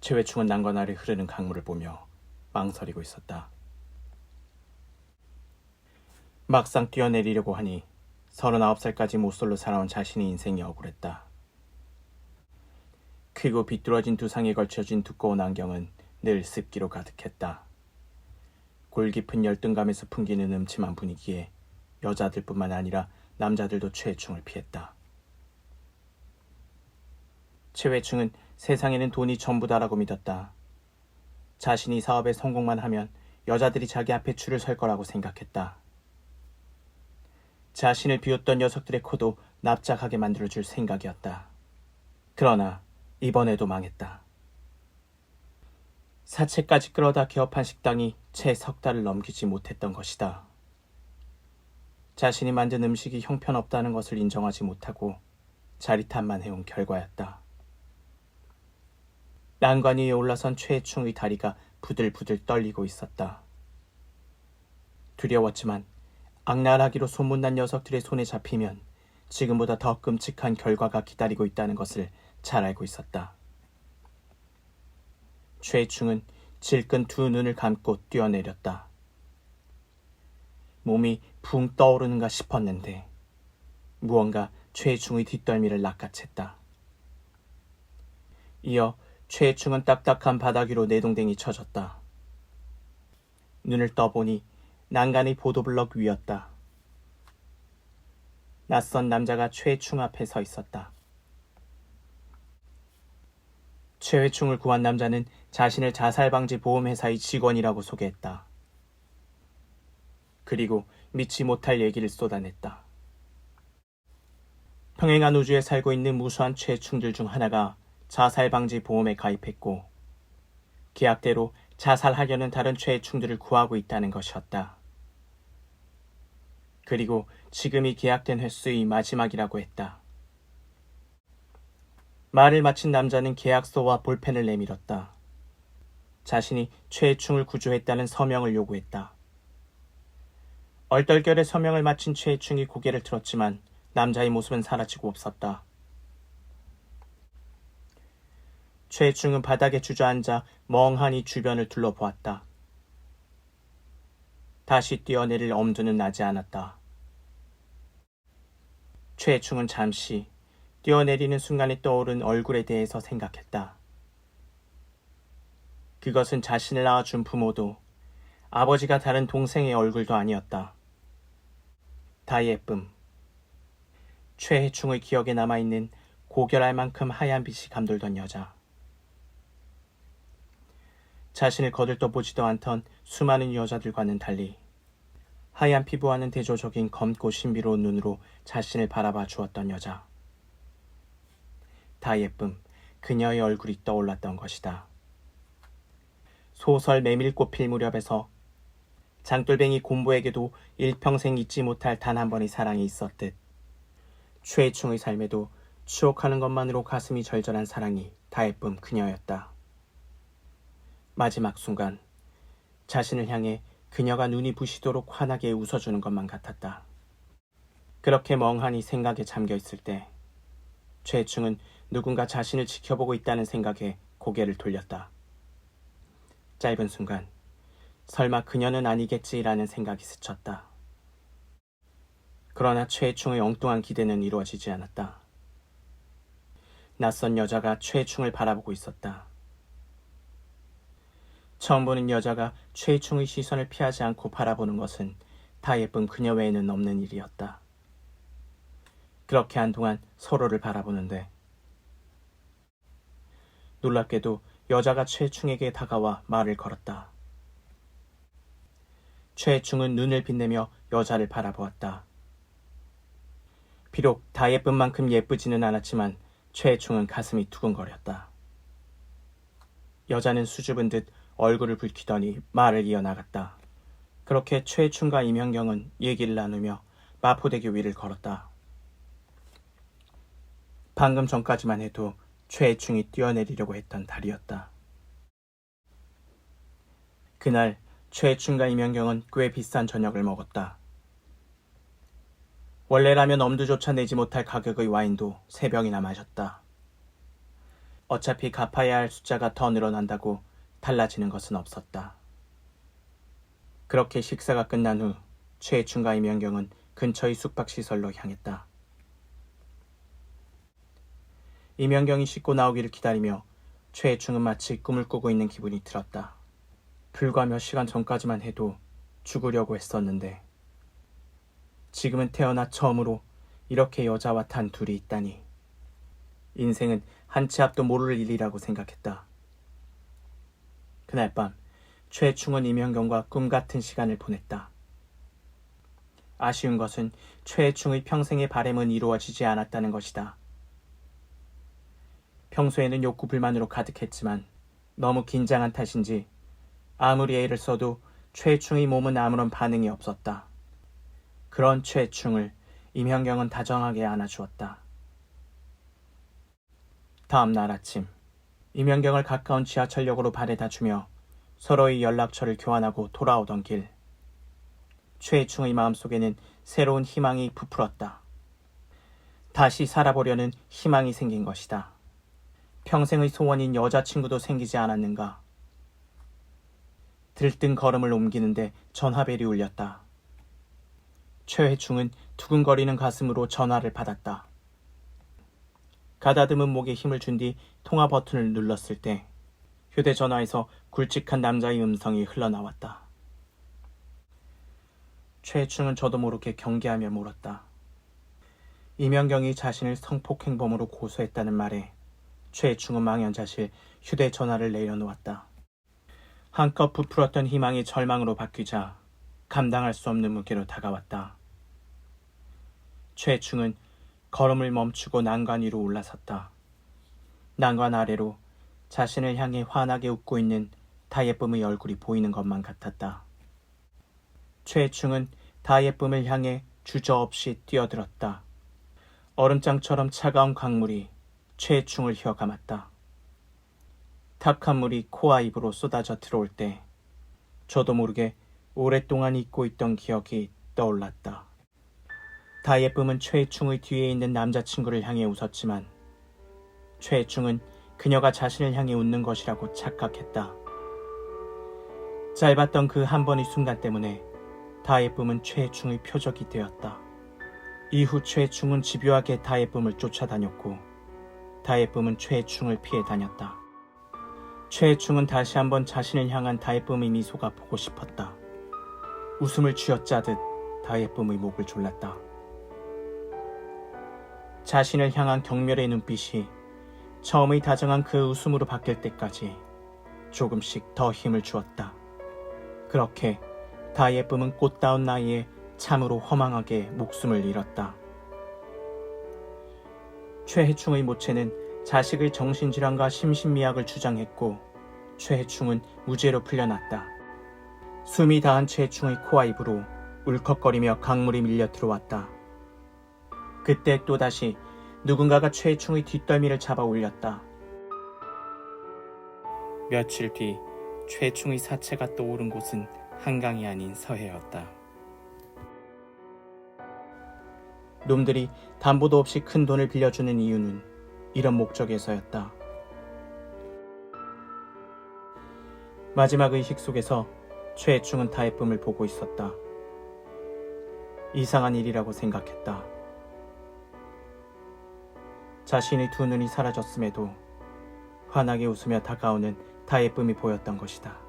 최회충은 난관 아래 흐르는 강물을 보며 망설이고 있었다. 막상 뛰어내리려고 하니 39살까지 모쏠로 살아온 자신의 인생이 억울했다. 크고 비뚤어진 두상에 걸쳐진 두꺼운 안경은 늘 습기로 가득했다. 골 깊은 열등감에서 풍기는 음침한 분위기에 여자들뿐만 아니라 남자들도 최회충을 피했다. 최회충은 세상에는 돈이 전부다라고 믿었다. 자신이 사업에 성공만 하면 여자들이 자기 앞에 줄을 설 거라고 생각했다. 자신을 비웃던 녀석들의 코도 납작하게 만들어줄 생각이었다. 그러나 이번에도 망했다. 사채까지 끌어다 개업한 식당이 채 3달을 넘기지 못했던 것이다. 자신이 만든 음식이 형편없다는 것을 인정하지 못하고 자리탄만 해온 결과였다. 난관 위에 올라선 최회충의 다리가 부들부들 떨리고 있었다. 두려웠지만 악랄하기로 소문난 녀석들의 손에 잡히면 지금보다 더 끔찍한 결과가 기다리고 있다는 것을 잘 알고 있었다. 최회충은 질끈 두 눈을 감고 뛰어내렸다. 몸이 붕 떠오르는가 싶었는데 무언가 최회충의 뒷덜미를 낚아챘다. 이어 최회충은 딱딱한 바닥 위로 내동댕이 쳐졌다. 눈을 떠보니 난간의 보도블럭 위였다. 낯선 남자가 최회충 앞에 서 있었다. 최회충을 구한 남자는 자신을 자살방지 보험회사의 직원이라고 소개했다. 그리고 믿지 못할 얘기를 쏟아냈다. 평행한 우주에 살고 있는 무수한 최회충들 중 하나가 자살방지 보험에 가입했고 계약대로 자살하려는 다른 최회충들을 구하고 있다는 것이었다. 그리고 지금이 계약된 횟수의 마지막이라고 했다. 말을 마친 남자는 계약서와 볼펜을 내밀었다. 자신이 최회충을 구조했다는 서명을 요구했다. 얼떨결에 서명을 마친 최회충이 고개를 들었지만 남자의 모습은 사라지고 없었다. 최회충은 바닥에 주저앉아 멍하니 주변을 둘러보았다. 다시 뛰어내릴 엄두는 나지 않았다. 최회충은 잠시 뛰어내리는 순간에 떠오른 얼굴에 대해서 생각했다. 그것은 자신을 낳아준 부모도 아버지가 다른 동생의 얼굴도 아니었다. 다 예쁨. 최회충의 기억에 남아있는 고결할 만큼 하얀 빛이 감돌던 여자. 자신을 거들떠보지도 않던 수많은 여자들과는 달리 하얀 피부와는 대조적인 검고 신비로운 눈으로 자신을 바라봐 주었던 여자. 다 예쁨, 그녀의 얼굴이 떠올랐던 것이다. 소설 메밀꽃 필 무렵에서 장돌뱅이 곰보에게도 일평생 잊지 못할 단 한 번의 사랑이 있었듯 최회충의 삶에도 추억하는 것만으로 가슴이 절절한 사랑이 다 예쁨 그녀였다. 마지막 순간 자신을 향해 그녀가 눈이 부시도록 환하게 웃어주는 것만 같았다. 그렇게 멍하니 생각에 잠겨있을 때 최회충은 누군가 자신을 지켜보고 있다는 생각에 고개를 돌렸다. 짧은 순간 설마 그녀는 아니겠지라는 생각이 스쳤다. 그러나 최회충의 엉뚱한 기대는 이루어지지 않았다. 낯선 여자가 최회충을 바라보고 있었다. 처음 보는 여자가 최회충의 시선을 피하지 않고 바라보는 것은 다 예쁜 그녀 외에는 없는 일이었다. 그렇게 한동안 서로를 바라보는데 놀랍게도 여자가 최회충에게 다가와 말을 걸었다. 최회충은 눈을 빛내며 여자를 바라보았다. 비록 다 예쁜 만큼 예쁘지는 않았지만 최회충은 가슴이 두근거렸다. 여자는 수줍은 듯 얼굴을 붉히더니 말을 이어나갔다. 그렇게 최회충과 임현경은 얘기를 나누며 마포대교 위를 걸었다. 방금 전까지만 해도 최회충이 뛰어내리려고 했던 다리였다. 그날 최회충과 임현경은 꽤 비싼 저녁을 먹었다. 원래라면 엄두조차 내지 못할 가격의 와인도 3병이나 마셨다. 어차피 갚아야 할 숫자가 더 늘어난다고 달라지는 것은 없었다. 그렇게 식사가 끝난 후 최충과 이명경은 근처의 숙박시설로 향했다. 이명경이 씻고 나오기를 기다리며 최충은 마치 꿈을 꾸고 있는 기분이 들었다. 불과 몇 시간 전까지만 해도 죽으려고 했었는데 지금은 태어나 처음으로 이렇게 여자와 단 둘이 있다니. 인생은 한 치 앞도 모를 일이라고 생각했다. 그날 밤 최충은 이명경과 꿈같은 시간을 보냈다. 아쉬운 것은 최충의 평생의 바램은 이루어지지 않았다는 것이다. 평소에는 욕구 불만으로 가득했지만 너무 긴장한 탓인지 아무리 애를 써도 최충의 몸은 아무런 반응이 없었다. 그런 최충을 임현경은 다정하게 안아주었다. 다음 날 아침, 임현경을 가까운 지하철역으로 바래다 주며 서로의 연락처를 교환하고 돌아오던 길, 최충의 마음속에는 새로운 희망이 부풀었다. 다시 살아보려는 희망이 생긴 것이다. 평생의 소원인 여자친구도 생기지 않았는가. 들뜬 걸음을 옮기는데 전화벨이 울렸다. 최충은 두근거리는 가슴으로 전화를 받았다. 가다듬은 목에 힘을 준 뒤 통화 버튼을 눌렀을 때 휴대전화에서 굵직한 남자의 음성이 흘러나왔다. 최충은 저도 모르게 경계하며 물었다. 이명경이 자신을 성폭행범으로 고소했다는 말에 최충은 망연자실 휴대전화를 내려놓았다. 한껏 부풀었던 희망이 절망으로 바뀌자 감당할 수 없는 무게로 다가왔다. 최충은 걸음을 멈추고 난간 위로 올라섰다. 난간 아래로 자신을 향해 환하게 웃고 있는 다예쁨의 얼굴이 보이는 것만 같았다. 최충은 다예쁨을 향해 주저없이 뛰어들었다. 얼음장처럼 차가운 강물이 최충을 휘어감았다. 탁한 물이 코와 입으로 쏟아져 들어올 때 저도 모르게 오랫동안 잊고 있던 기억이 떠올랐다. 다예쁨은 최충의 뒤에 있는 남자친구를 향해 웃었지만 최충은 그녀가 자신을 향해 웃는 것이라고 착각했다. 짧았던 그 한 번의 순간 때문에 다예쁨은 최충의 표적이 되었다. 이후 최충은 집요하게 다예쁨을 쫓아다녔고 다예쁨은 최충을 피해 다녔다. 최충은 다시 한번 자신을 향한 다예쁨의 미소가 보고 싶었다. 웃음을 쥐어짜듯 다예쁨의 목을 졸랐다. 자신을 향한 경멸의 눈빛이 처음의 다정한 그 웃음으로 바뀔 때까지 조금씩 더 힘을 주었다. 그렇게 다예쁨은 꽃다운 나이에 참으로 허망하게 목숨을 잃었다. 최해충의 모체는 자식의 정신질환과 심신미약을 주장했고 최해충은 무죄로 풀려났다. 숨이 다한 최해충의 코와 입으로 울컥거리며 강물이 밀려 들어왔다. 그때 또다시 누군가가 최해충의 뒷덜미를 잡아 올렸다. 며칠 뒤 최해충의 사체가 떠오른 곳은 한강이 아닌 서해였다. 놈들이 담보도 없이 큰 돈을 빌려주는 이유는 이런 목적에서였다. 마지막 의식 속에서 최해충은 다예쁨을 보고 있었다. 이상한 일이라고 생각했다. 자신의 두 눈이 사라졌음에도 환하게 웃으며 다가오는 다예쁨이 보였던 것이다.